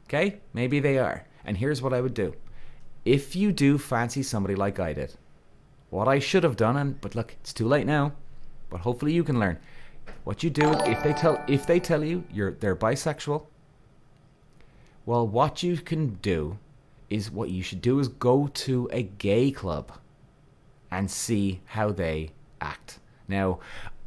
Okay? Maybe they are. And here's what I would do. If you do fancy somebody like I did, what I should have done, but look, it's too late now, but hopefully you can learn. What you do, if they tell you they're bisexual, well, what you can do is, what you should do is go to a gay club and see how they act. Now,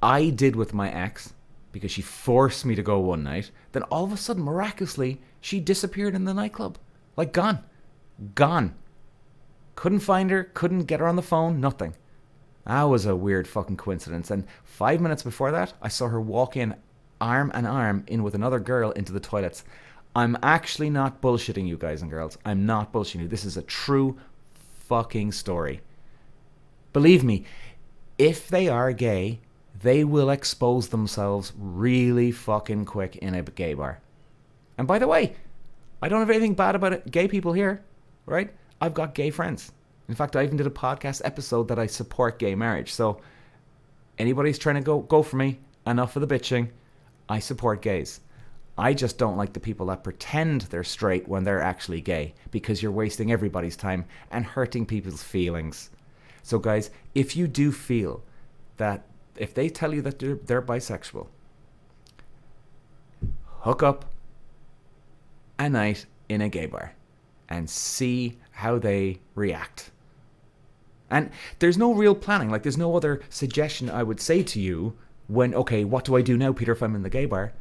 I did with my ex, because she forced me to go one night. Then all of a sudden, miraculously, she disappeared in the nightclub. Like, gone. Gone. Couldn't find her, couldn't get her on the phone, nothing. That was a weird fucking coincidence. And 5 minutes before that, I saw her walk in arm in arm in with another girl into the toilets. I'm actually not bullshitting you guys and girls. I'm not bullshitting you. This is a true fucking story. Believe me, if they are gay, they will expose themselves really fucking quick in a gay bar. And by the way, I don't have anything bad about it. Gay people here, right? I've got gay friends. In fact, I even did a podcast episode that I support gay marriage. So anybody's trying to go for me, enough of the bitching. I support gays. I just don't like the people that pretend they're straight when they're actually gay, because you're wasting everybody's time and hurting people's feelings. So guys, if you do feel that, if they tell you that they're bisexual, hook up a night in a gay bar and see how they react. And there's no real planning. Like, there's no other suggestion I would say to you when, okay, what do I do now, Peter, if I'm in the gay bar?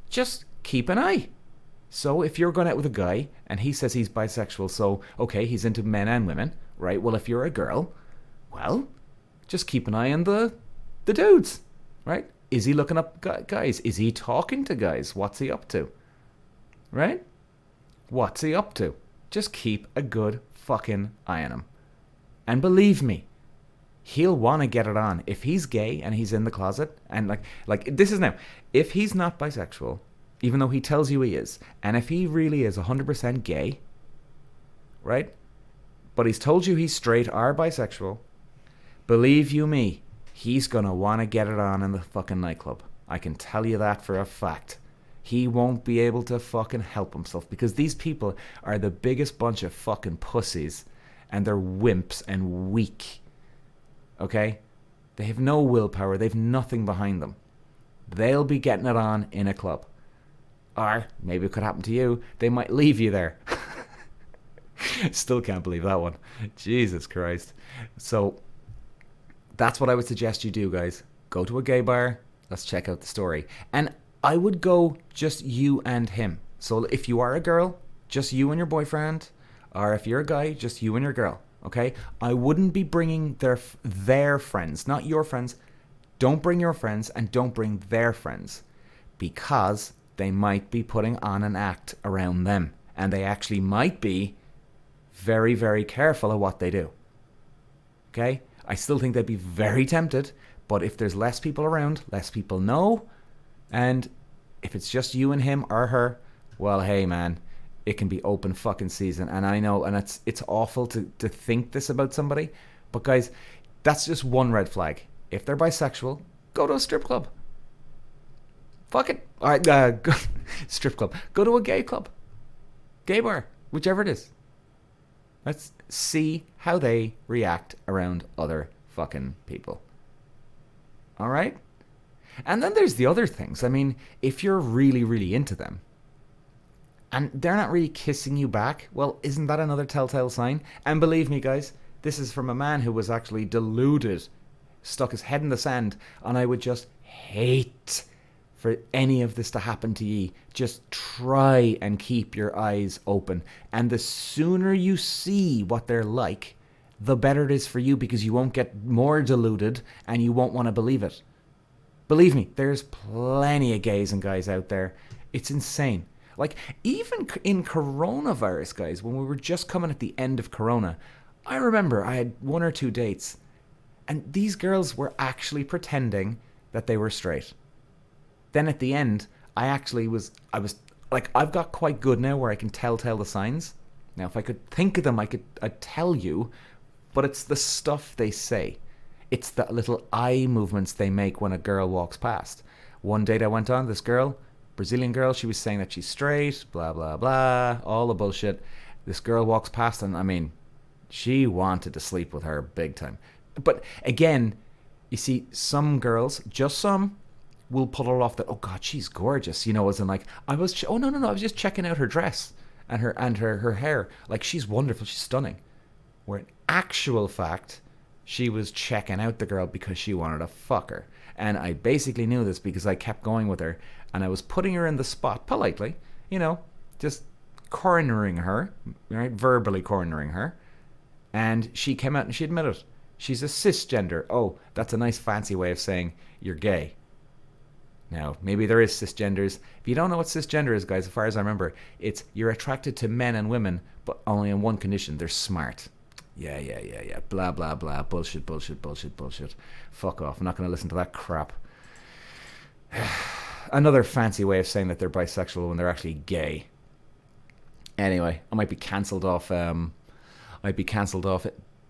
Just keep an eye. So if you're going out with a guy and he says he's bisexual, so, okay, he's into men and women, right? Well, if you're a girl, well, just keep an eye on the dudes, right? Is he looking up guys? Is he talking to guys? What's he up to? Right? What's he up to? Just keep a good fucking eye on him. And believe me, he'll want to get it on. If he's gay and he's in the closet, and like this is now, if he's not bisexual, even though he tells you he is, and if he really is 100% gay, right? But he's told you he's straight or bisexual, believe you me, he's going to want to get it on in the fucking nightclub. I can tell you that for a fact. He won't be able to fucking help himself, because these people are the biggest bunch of fucking pussies, and they're wimps and weak. Okay? They have no willpower. They've nothing behind them. They'll be getting it on in a club. Or, maybe it could happen to you, they might leave you there. Still can't believe that one. Jesus Christ. So, that's what I would suggest you do, guys. Go to a gay bar. Let's check out the story. And I would go just you and him. So if you are a girl, just you and your boyfriend. Or if you're a guy, just you and your girl. Okay? I wouldn't be bringing their friends, not your friends. Don't bring your friends and don't bring their friends, because they might be putting on an act around them. And they actually might be very, very careful of what they do. Okay? I still think they'd be very tempted, but if there's less people around, less people know, and if it's just you and him or her, well, hey, man, it can be open fucking season. And I know, and it's awful to think this about somebody, but guys, that's just one red flag. If they're bisexual, go to a strip club. Fuck it. All right, strip club. Go to a gay club. Gay bar, whichever it is. Let's see how they react around other fucking people. All right? And then there's the other things. I mean, if you're really, really into them, and they're not really kissing you back, well, isn't that another telltale sign? And believe me, guys, this is from a man who was actually deluded, stuck his head in the sand, and I would just hate for any of this to happen to ye. Just try and keep your eyes open. And the sooner you see what they're like, the better it is for you, because you won't get more deluded and you won't want to believe it. Believe me, there's plenty of gays and guys out there. It's insane. Like, even in coronavirus, guys, when we were just coming at the end of corona, I remember I had 1 or 2 dates, and these girls were actually pretending that they were straight. Then at the end, I was like, I've got quite good now where I can tell the signs. Now, if I could think of them, I'd tell you, but it's the stuff they say. It's the little eye movements they make when a girl walks past. One date I went on, this girl, Brazilian girl, she was saying that she's straight, blah, blah, blah, all the bullshit. This girl walks past and, I mean, she wanted to sleep with her big time. But again, you see, some girls, just some, will pull her off that, oh God, she's gorgeous, you know, as in like, I was, oh no, I was just checking out her dress and her hair. Like, she's wonderful, she's stunning. Where in actual fact, she was checking out the girl because she wanted to fuck her. And I basically knew this because I kept going with her and I was putting her in the spot politely, you know, just cornering her, right? Verbally cornering her. And she came out and she admitted she's a cisgender. Oh, that's a nice fancy way of saying you're gay. Now, maybe there is cisgenders. If you don't know what cisgender is, guys, as far as I remember, it's you're attracted to men and women, but only on one condition. They're smart. Yeah. Blah, blah, blah. Bullshit. Fuck off. I'm not going to listen to that crap. Another fancy way of saying that they're bisexual when they're actually gay. Anyway, I might be cancelled off. The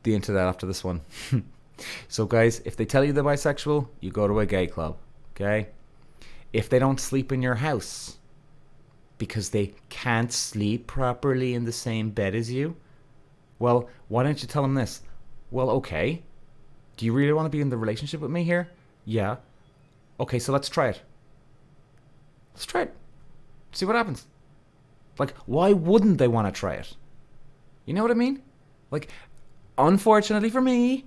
internet after this one. So, guys, if they tell you they're bisexual, you go to a gay club. Okay? If they don't sleep in your house because they can't sleep properly in the same bed as you, well, why don't you tell them this? Well, okay. Do you really want to be in the relationship with me here? Yeah. Okay, so let's try it. Let's try it. See what happens. Like, why wouldn't they want to try it? You know what I mean? Like, unfortunately for me,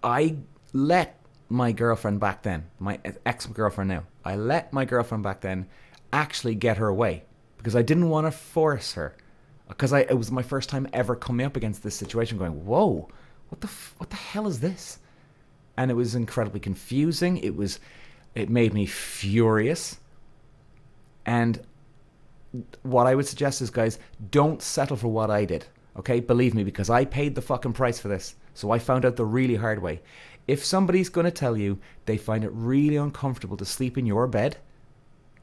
I let my girlfriend back then, my ex-girlfriend now, I let my girlfriend back then actually get her way because I didn't want to force her. Because it was my first time ever coming up against this situation going, whoa, what the hell is this? And it was incredibly confusing. It made me furious. And what I would suggest is, guys, don't settle for what I did. Okay? Believe me, because I paid the fucking price for this. So I found out the really hard way. If somebody's going to tell you they find it really uncomfortable to sleep in your bed,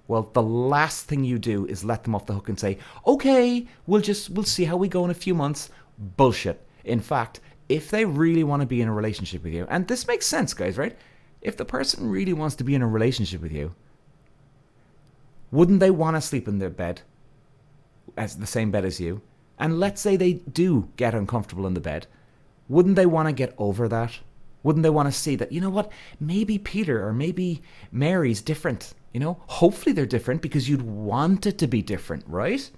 well, the last thing you do is let them off the hook and say, okay, we'll see how we go in a few months. Bullshit. In fact, if they really want to be in a relationship with you, and this makes sense, guys, right? If the person really wants to be in a relationship with you, wouldn't they want to sleep in their bed, as the same bed as you? And let's say they do get uncomfortable in the bed. Wouldn't they want to get over that? Wouldn't they want to see that, you know what, maybe Peter or maybe Mary's different? You know, hopefully they're different because you'd want it to be different, right?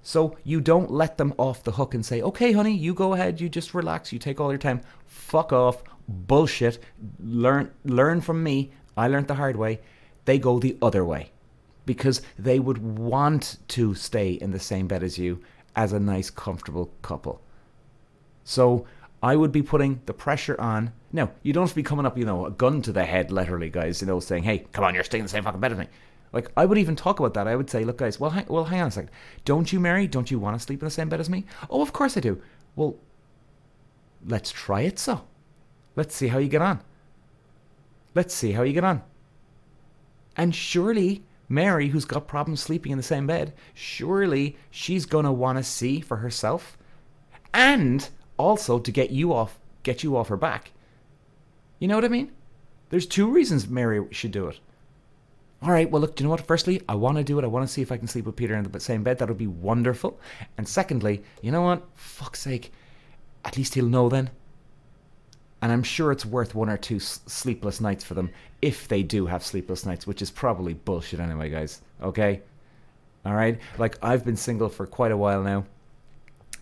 So you don't let them off the hook and say, okay, honey, you go ahead, you just relax, you take all your time, fuck off, bullshit, learn from me, I learned the hard way. They go the other way because they would want to stay in the same bed as you as a nice, comfortable couple. So I would be putting the pressure on. Now, you don't have to be coming up, a gun to the head, literally, guys, saying, hey, come on, you're staying in the same fucking bed as me. Like, I would even talk about that. I would say, look, guys, hang on a second. Don't you, Mary? Don't you want to sleep in the same bed as me? Oh, of course I do. Well, let's try it, so. Let's see how you get on. And surely, Mary, who's got problems sleeping in the same bed, surely she's going to want to see for herself. And also to get you off her back. You know what I mean? There's two reasons Mary should do it. All right, well, look, do you know what? Firstly, I want to do it. I want to see if I can sleep with Peter in the same bed. That would be wonderful. And secondly, you know what? Fuck's sake. At least he'll know then. And I'm sure it's worth one or two sleepless nights for them if they do have sleepless nights, which is probably bullshit anyway, guys. Okay? All right? Like, I've been single for quite a while now.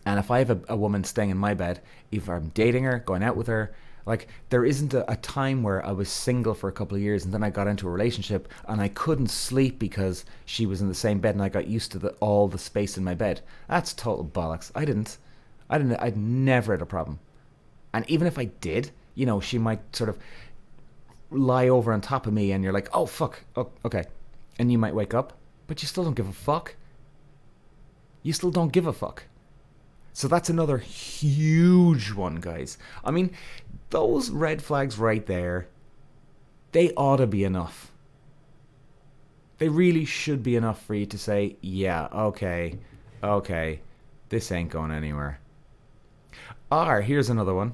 And if I have a woman staying in my bed, if I'm dating her, going out with her, like, there isn't a time where I was single for a couple of years and then I got into a relationship and I couldn't sleep because she was in the same bed and I got used to all the space in my bed. That's total bollocks. I'd never had a problem. And even if I did, she might sort of lie over on top of me and you're like, oh, fuck, oh, okay. And you might wake up, but you still don't give a fuck. So that's another huge one, guys. I mean, those red flags right there, they ought to be enough. They really should be enough for you to say, yeah, okay, this ain't going anywhere. Or, here's another one.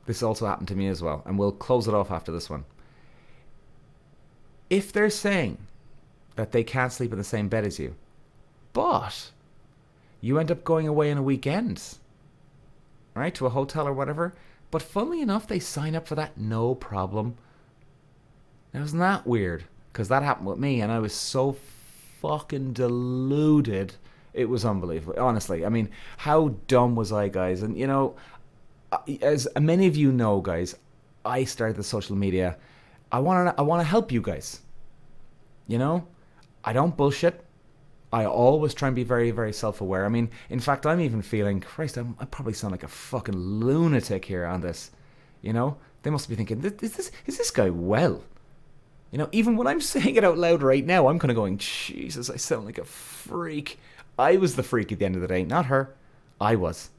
This also happened to me as well, and we'll close it off after this one. If they're saying that they can't sleep in the same bed as you. But you end up going away on a weekend, right, to a hotel or whatever. But funnily enough, they sign up for that, no problem. Now, isn't that weird? Because that happened with me, and I was so fucking deluded. It was unbelievable, honestly. I mean, how dumb was I, guys? And, you know, as many of you know, guys, I started the social media. I want to help you guys. You know, I don't bullshit. I always try and be very, very self-aware. I mean, in fact, I'm even feeling, Christ, I probably sound like a fucking lunatic here on this. You know, they must be thinking, is this guy well? You know, even when I'm saying it out loud right now, I'm kind of going, Jesus, I sound like a freak. I was the freak at the end of the day, not her. I was.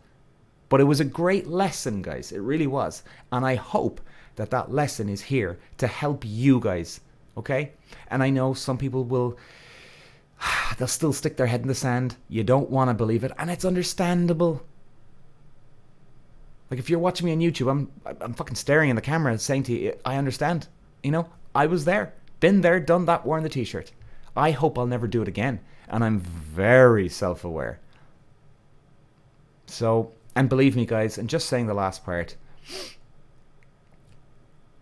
But it was a great lesson, guys. It really was. And I hope that that lesson is here to help you guys, okay? And I know some people will, they'll still stick their head in the sand. You don't want to believe it, and it's understandable. Like, if you're watching me on YouTube, I'm fucking staring in the camera and saying to you, I understand. You know, I was there. Been there, done that, worn the t-shirt. I hope I'll never do it again. And I'm very self-aware. So, and believe me, guys, and just saying the last part,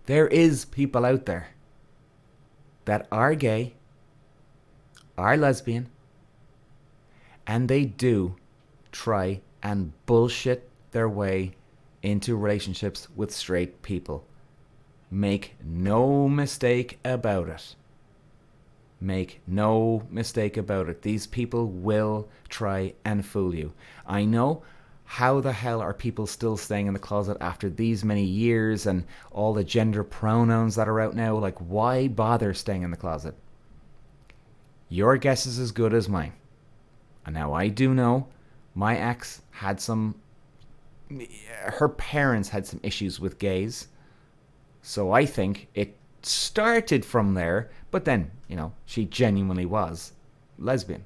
there is people out there that are gay, are lesbian, and they do try and bullshit their way into relationships with straight people. Make no mistake about it. Make no mistake about it. These people will try and fool you. I know. How the hell are people still staying in the closet after these many years and all the gender pronouns that are out now? Like, why bother staying in the closet? Your guess is as good as mine. And now I do know my ex had her parents had some issues with gays. So I think it started from there, but then, you know, she genuinely was lesbian.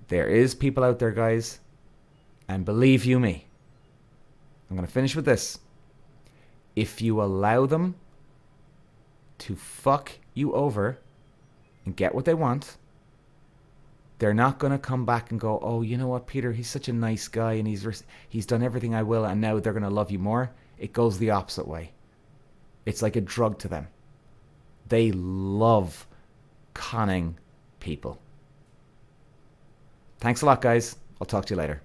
There is people out there, guys, and believe you me, I'm going to finish with this. If you allow them to fuck you over and get what they want, they're not going to come back and go, oh, you know what, Peter, he's such a nice guy and he's done everything I will, and now they're going to love you more. It goes the opposite way. It's like a drug to them. They love conning people. Thanks a lot, guys. I'll talk to you later.